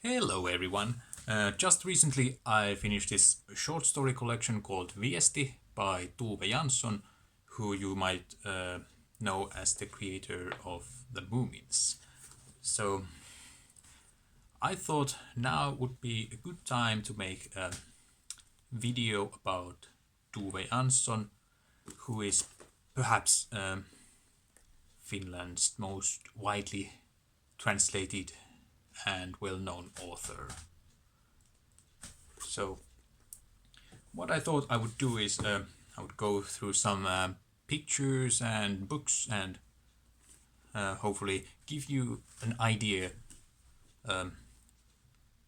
Hello everyone. Just recently I finished this short story collection called Viesti by Tove Jansson, who you might know as the creator of the Moomins. So I thought now would be a good time to make a video about Tove Jansson, who is perhaps Finland's most widely translated and well-known author. So what I thought I would do is I would go through some pictures and books and hopefully give you an idea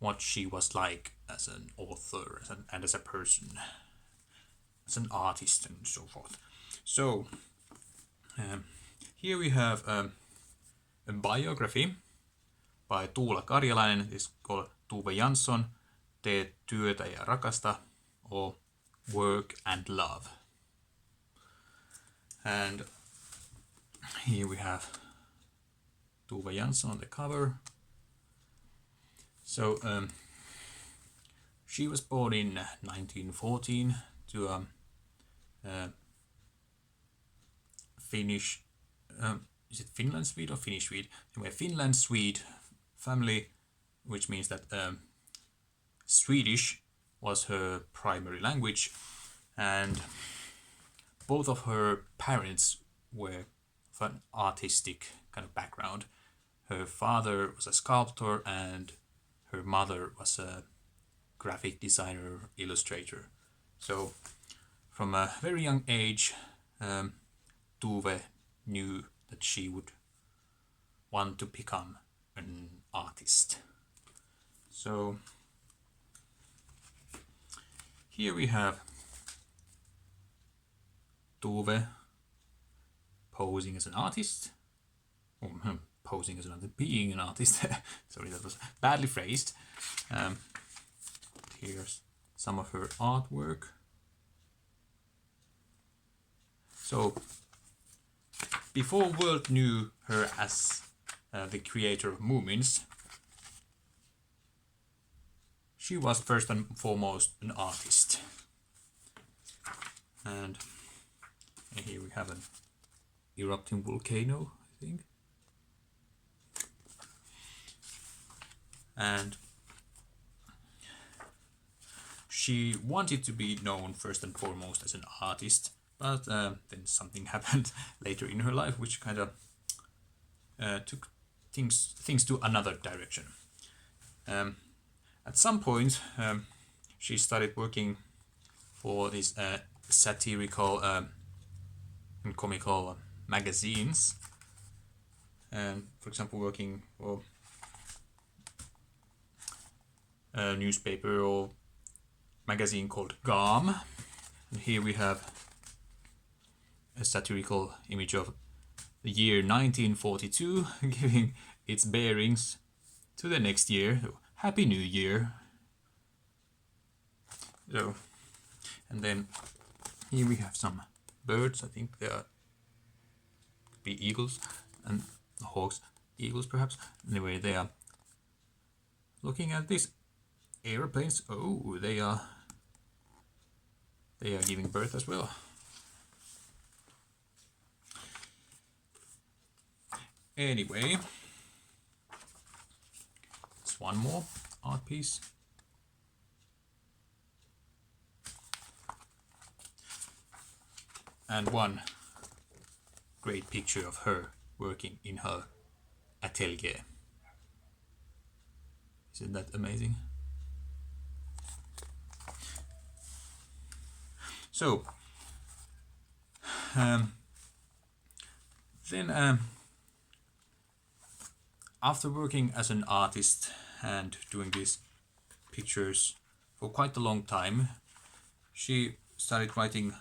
what she was like as an author and as a person, as an artist and so forth. So here we have a biography by Tuula Karjalainen. It's called Tove Jansson, Tee työtä ja rakasta, or Work and Love. And here we have Tove Jansson on the cover. So she was born in 1914 to a Finnish, is it Finland Swede or Finnish Swede? Anyway, Finland Swede family, which means that Swedish was her primary language, and both of her parents were of an artistic kind of background. Her father was a sculptor and her mother was a graphic designer, illustrator. So from a very young age, Tove knew that she would want to become an artist. So here we have Tove posing as an artist, or posing as another, being an artist. Sorry, that was badly phrased. Here's some of her artwork. So before world knew her as the creator of Moomins, she was first and foremost an artist. And here we have an erupting volcano, I think. And she wanted to be known first and foremost as an artist, but then something happened later in her life which kind of took things to another direction. At some point, she started working for these satirical and comical magazines, and for example working for a newspaper or magazine called Gam. And here we have a satirical image of the year 1942 giving its bearings to the next year. Happy New Year. So, and then here we have some birds. I think they are, could be eagles and hawks, eagles perhaps. Anyway, they are looking at these airplanes. Oh, they are giving birth as well. Anyway, it's one more art piece. And one great picture of her working in her atelier. Isn't that amazing? So, then after working as an artist and doing these pictures for quite a long time, she started writing,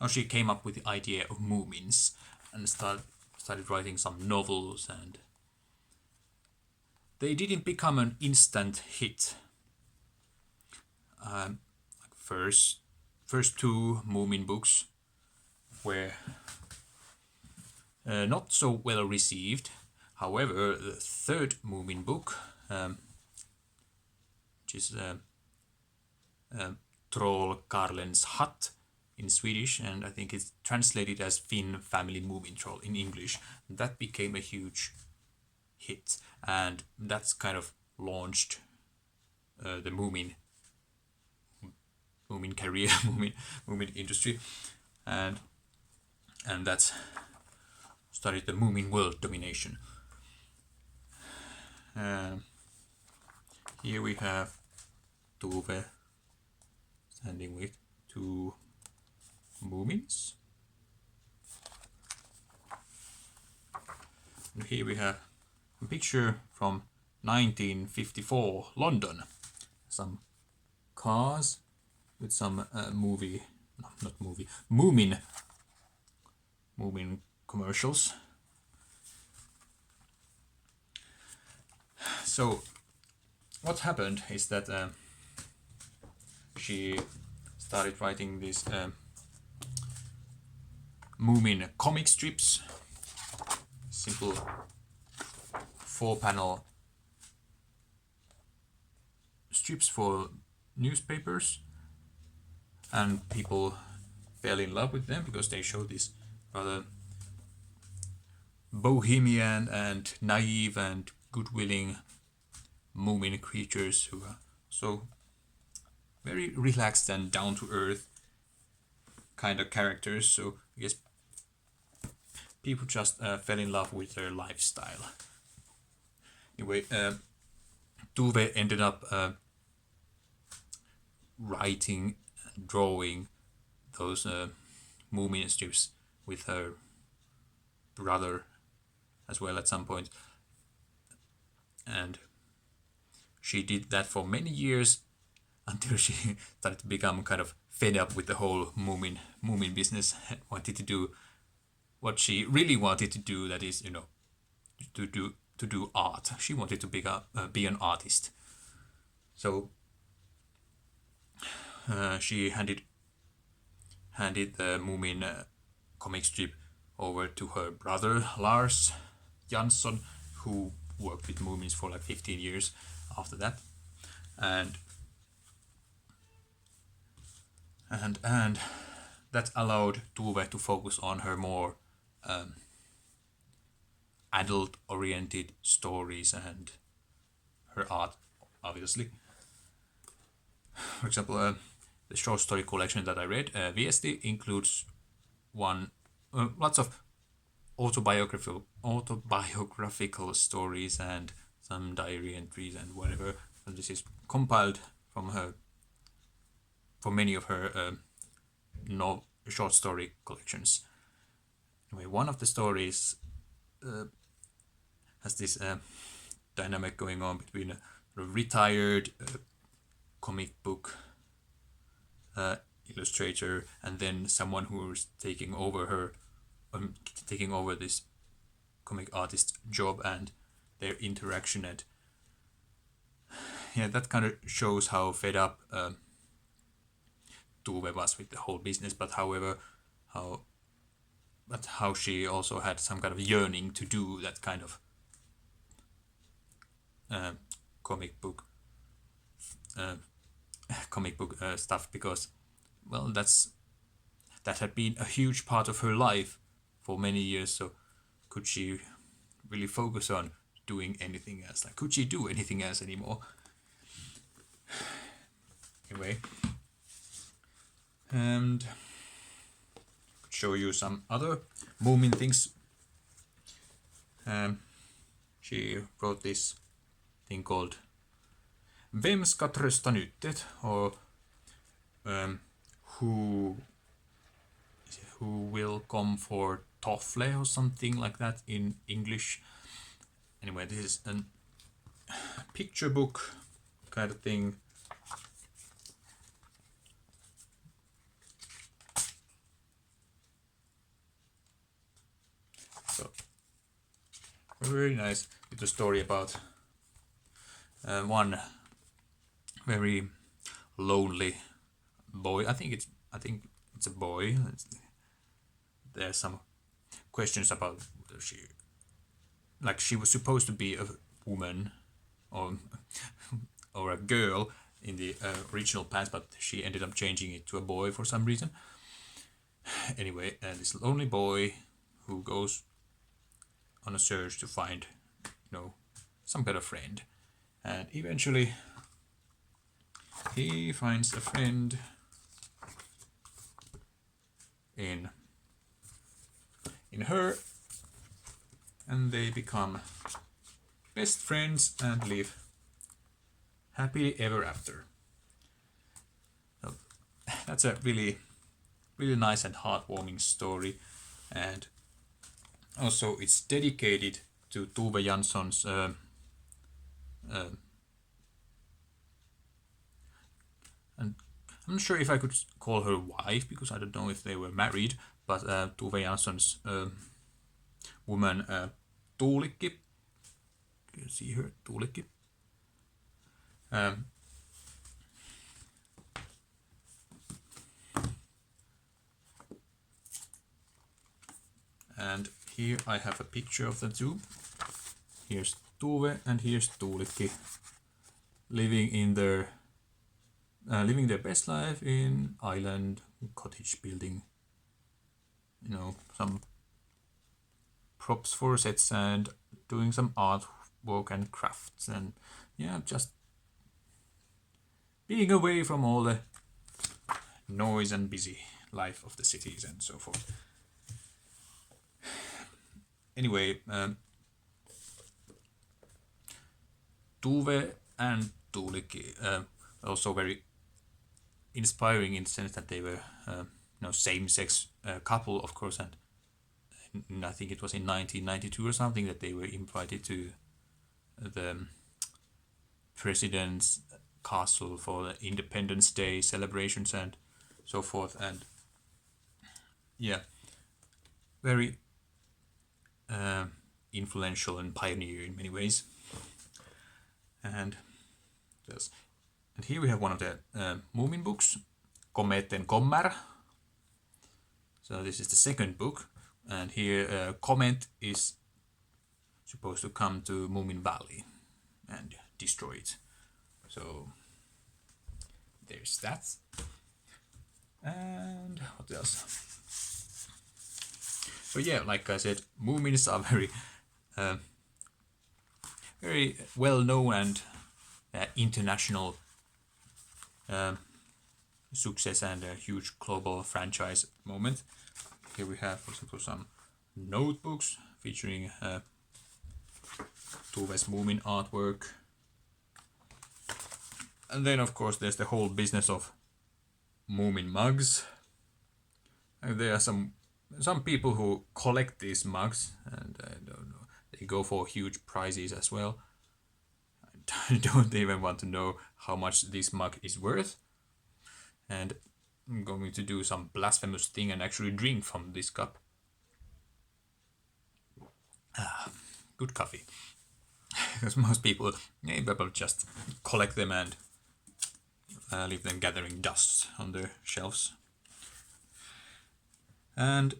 or she came up with the idea of Moomins and started writing some novels, and they didn't become an instant hit. First two Moomin books were not so well received. However, the third Moomin book, which is Trollkarlens hut in Swedish, and I think it's translated as Family Moomintroll in English. That became a huge hit, and that's kind of launched the Moomin career, Moomin industry, and that's started the Moomin world domination. Here we have Tove standing with two Moomins. And here we have a picture from 1954 London. Some cars with some Moomin commercials. So what happened is that she started writing these Moomin comic strips, simple 4-panel strips for newspapers, and people fell in love with them because they show this rather bohemian and naive and good-willing Moomin creatures who are so very relaxed and down-to-earth kind of characters. So I guess people just fell in love with their lifestyle. Anyway, Tove ended up writing and drawing those Moomin strips with her brother as well at some point, and she did that for many years until she started to become kind of fed up with the whole Moomin business, wanted to do what she really wanted to do, that is, to do art. She wanted to be an artist. So she handed the Moomin comic strip over to her brother Lars Jansson, who worked with Moomins for like 15 years after that, and that allowed Tove to focus on her more adult-oriented stories and her art, obviously. For example, the short story collection that I read, VSD, includes lots of autobiographical stories and some diary entries and whatever. And this is compiled from many of her short story collections. Anyway, one of the stories has this dynamic going on between a retired comic book illustrator and then someone who is taking over this comic artist job, and their interaction. And yeah, that kind of shows how fed up Tove was with the whole business, but how she also had some kind of yearning to do that kind of comic book stuff, because, well, that had been a huge part of her life for many years. So could she really focus on doing anything else? Like, could she do anything else anymore? Anyway, and could show you some other Moomin things. She wrote this thing called Vem ska trösta nyttet, or Who Will Comfort Toffle, or something like that in English. Anyway, this is a picture book kind of thing. So, very nice little story about one very lonely boy. I think it's a boy. There's some questions about whether she was supposed to be a woman, or or a girl in the original plans, but she ended up changing it to a boy for some reason. Anyway, this lonely boy who goes on a search to find, some kind of friend, and eventually he finds a friend in her, and they become best friends and live happily ever after. So that's a really, really nice and heartwarming story, and also it's dedicated to Tove Jansson's and I'm not sure if I could call her wife, because I don't know if they were married, but Tove Jansson's woman Tuulikki. Do you see her, Tuulikki? And here I have a picture of the two. Here's Tove and here's Tuulikki living their best life in island cottage building. Some props for sets and doing some artwork and crafts, and just being away from all the noise and busy life of the cities and so forth. Anyway, Tove and Tuulikki also very inspiring in the sense that they were same-sex couple, of course, and I think it was in 1992 or something that they were invited to the president's castle for the Independence Day celebrations and so forth, and very influential and pioneer in many ways. And here we have one of the Moomin books, Comet and Kommer. So this is the second book, and here Comet is supposed to come to Moomin Valley and destroy it. So there's that. And what else? So like I said, Moomins are very well known and international success and a huge global franchise at the moment. Here we have, for example, some notebooks featuring Tove's Moomin artwork. And then, of course, there's the whole business of Moomin mugs. And there are some people who collect these mugs, and I don't know, they go for huge prizes as well. I don't even want to know how much this mug is worth. And I'm going to do some blasphemous thing and actually drink from this cup. Good coffee. Because most people just collect them and leave them gathering dust on their shelves. And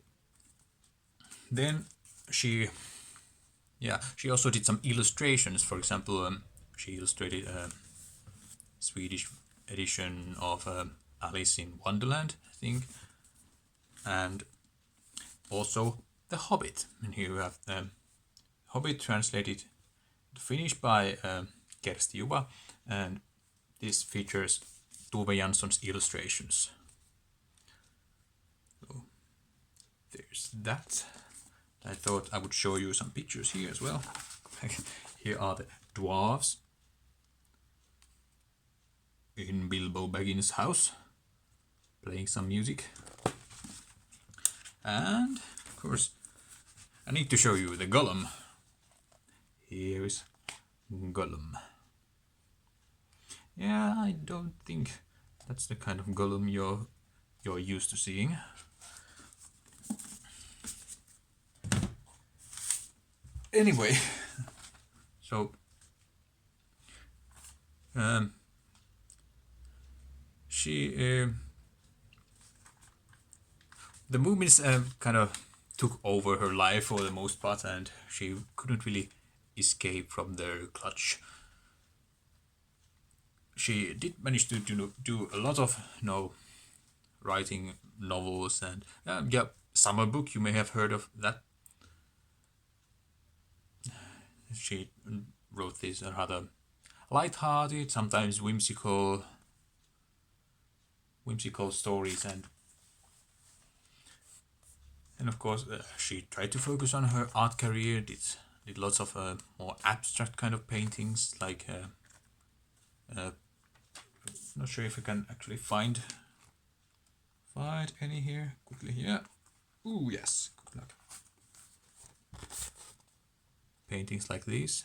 then she also did some illustrations. For example, she illustrated a Swedish edition of Alice in Wonderland, I think, and also The Hobbit. And here we have Hobbit translated to Finnish by Kersti Juba, and this features Tove Jansson's illustrations. So there's that. I thought I would show you some pictures here as well. Here are the dwarves in Bilbo Baggins' house, playing some music. And, of course, I need to show you the Gollum. Here is Gollum. Yeah, I don't think that's the kind of Gollum you're used to seeing. Anyway, so the Moomins kind of took over her life for the most part, and she couldn't really escape from their clutch. she did manage to do a lot of writing novels and Summer Book. You may have heard of that. She wrote these rather lighthearted, sometimes whimsical stories, and of course she tried to focus on her art career. Did lots of more abstract kind of paintings, like not sure if I can actually find any here quickly here. Ooh, yes, good luck. Paintings like these.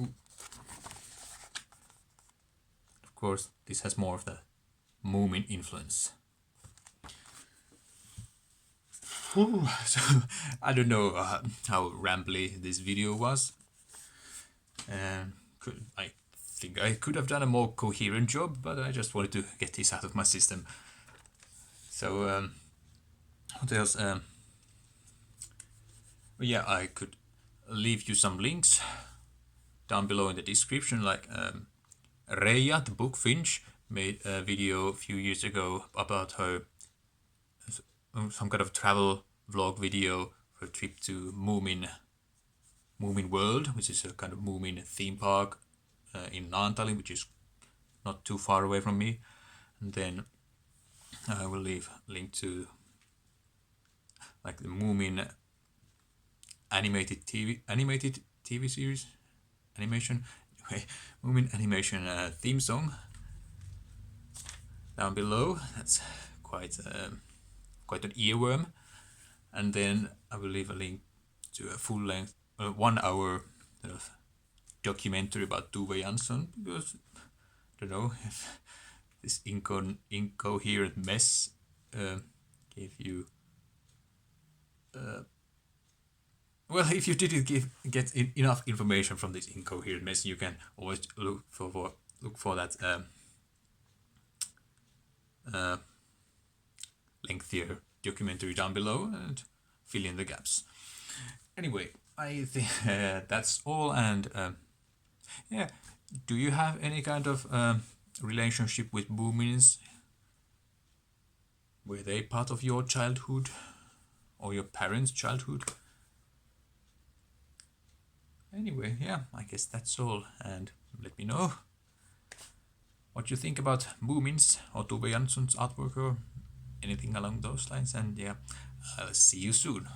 Ooh. Of course, this has more of the Moomin influence. Ooh, so I don't know how rambly this video was. I think I could have done a more coherent job, but I just wanted to get this out of my system. So what else? Yeah, I could leave you some links down below in the description, like Reija, the book Finch, made a video a few years ago about her some kind of travel vlog video for a trip to Moomin World, which is a kind of Moomin theme park in Naantali, which is not too far away from me. And then I will leave a link to like the Moomin animated TV series animation. Anyway, Moomin animation theme song down below. That's quite an earworm. And then I will leave a link to a full-length 1 hour sort of documentary about Tove Jansson, because I don't know if this incoherent mess gave you well, if you didn't get enough information from this incoherent mess, you can always look for that lengthier documentary down below and fill in the gaps. Anyway, I think that's all. And yeah, do you have any kind of relationship with Moomins? Were they part of your childhood or your parents' childhood? Anyway, yeah, I guess that's all, and let me know what you think about Moomins or Tove Jansson's artwork or anything along those lines, and yeah, I'll see you soon.